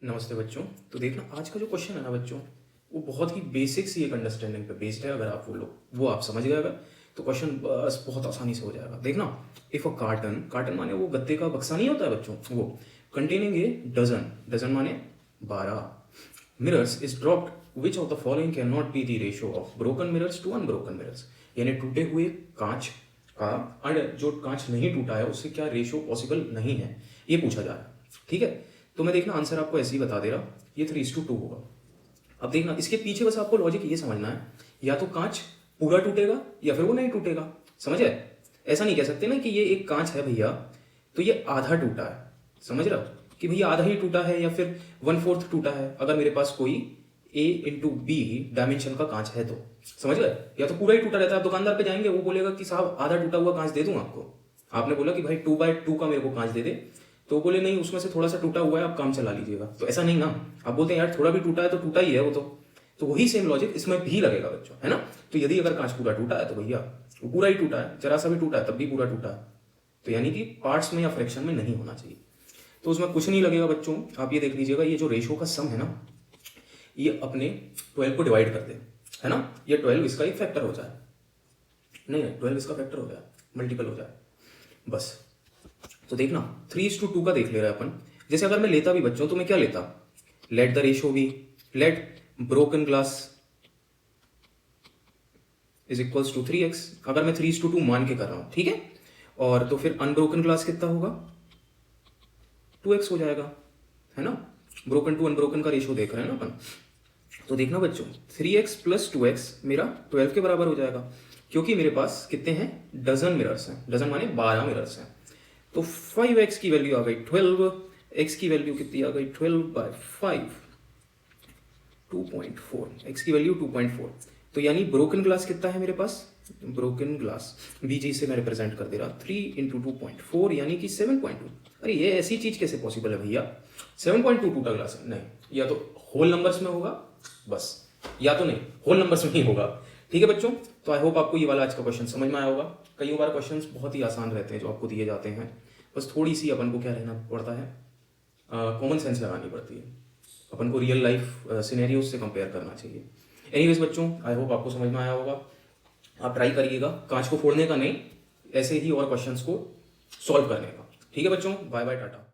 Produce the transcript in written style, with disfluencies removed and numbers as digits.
नमस्ते बच्चों। तो देखना आज का जो क्वेश्चन है ना बच्चों, वो बहुत ही बेसिक सी एक अंडरस्टैंडिंग पे बेस्ड है। अगर आप वो आप समझ गए अगर, तो क्वेश्चन बस बहुत आसानी से हो जाएगा। देखना, इफ अ कार्टन, कार्टन माने वो गत्ते का बक्सा नहीं होता है बच्चों, वो कंटेनिंग ए डजन, डजन माने 12 mirrors is dropped, which of the following can not be the ratio of broken mirrors to unbroken mirrors. यानी टूटे हुए कांच का और जो कांच नहीं टूटा है उससे क्या रेशियो पॉसिबल नहीं है, ये पूछा जा रहा है। ठीक है, तो मैं देखना आंसर आपको ऐसे ही बता दे रहा, ये 3:2 होगा। अब देखना इसके पीछे बस आपको लॉजिक ये समझना है, या तो कांच पूरा टूटेगा या फिर वो नहीं टूटेगा। समझ है, ऐसा नहीं कह सकते ना कि ये एक कांच है भैया तो ये आधा टूटा है। समझ रहे हो कि भैया आधा ही टूटा है या फिर 1/4 टूटा है। अगर मेरे पास कोई A/B डायमेंशन का कांच है तो समझ गए, या तो पूरा ही टूटा रहता है। आप दुकानदार पे जाएंगे, वो बोलेगा कि साहब आधा टूटा हुआ कांच दे दूं आपको। आपने बोला कि भाई 2/2 का मेरे को कांच दे दे, तो बोले नहीं उसमें से थोड़ा सा टूटा हुआ है, आप काम चला लीजिएगा। तो ऐसा नहीं ना, आप बोलते हैं यार थोड़ा भी टूटा है तो टूटा ही है वो तो वही सेम लॉजिक इसमें भी लगेगा बच्चों, है ना। तो यदि अगर कांच पूरा टूटा है तो भैया वो पूरा ही टूटा है, जरा सा भी टूटा है तब भी पूरा टूटा है। तो यानी कि पार्ट्स में या फ्रैक्शन में नहीं होना चाहिए, तो उसमें कुछ नहीं लगेगा बच्चों। आप ये देख लीजिएगा, ये जो रेशो का सम है ना, ये अपने 12 को डिवाइड कर दे, है ना। ये 12 इसका एक फैक्टर हो जाए, नहीं 12 इसका फैक्टर हो जाए, मल्टीपल हो जाए बस। तो देखना 3:2 का देख ले रहे हैं अपन। जैसे अगर मैं लेता भी बच्चों तो मैं क्या लेता, let the ratio be, let broken glass is equals to 3x। अगर मैं 3:2 मान के कर रहा हूं, ठीक है, और तो फिर अनब्रोकन ग्लास कितना होगा, 2x हो जाएगा, है ना। ब्रोकन टू अनब्रोकन का रेशो देख रहे हैं ना अपन। तो देखना बच्चों 3x + 2x मेरा 12 के बराबर हो जाएगा, क्योंकि मेरे पास कितने हैं, डजन मिरर्स हैं। डजन माने 12 मिरर्स हैं। तो 5x की वैल्यू आ गई 12, x की वैल्यू कितनी आ गई 12/5, 2.4, x की वैल्यू 2.4। तो यानी ब्रोकन ग्लास कितना है मेरे पास, ब्रोकन ग्लास BG से मैं रिप्रेजेंट कर दे रहा 3 × 2.4 यानी कि 7.2। अरे ये ऐसी चीज कैसे पॉसिबल है भैया, 7.2 टूटा ग्लास है, नहीं या तो होल नंबर्स में होगा बस, या तो नहीं होल नंबर्स में ही होगा। ठीक है बच्चों, तो आई होप आपको ये वाला आज का क्वेश्चन समझ में आया होगा। कई बार क्वेश्चंस बहुत ही आसान रहते हैं जो आपको दिए जाते हैं, बस थोड़ी सी अपन को क्या रहना पड़ता है, कॉमन सेंस लगानी पड़ती है। अपन को रियल लाइफ सिनेरियोज से कंपेयर करना चाहिए। एनीवेज बच्चों, आई होप आपको समझ में आया होगा। आप ट्राई करिएगा कांच को फोड़ने का नहीं, ऐसे ही और क्वेश्चंस को सॉल्व करने का। ठीक है बच्चों, बाय बाय, टाटा।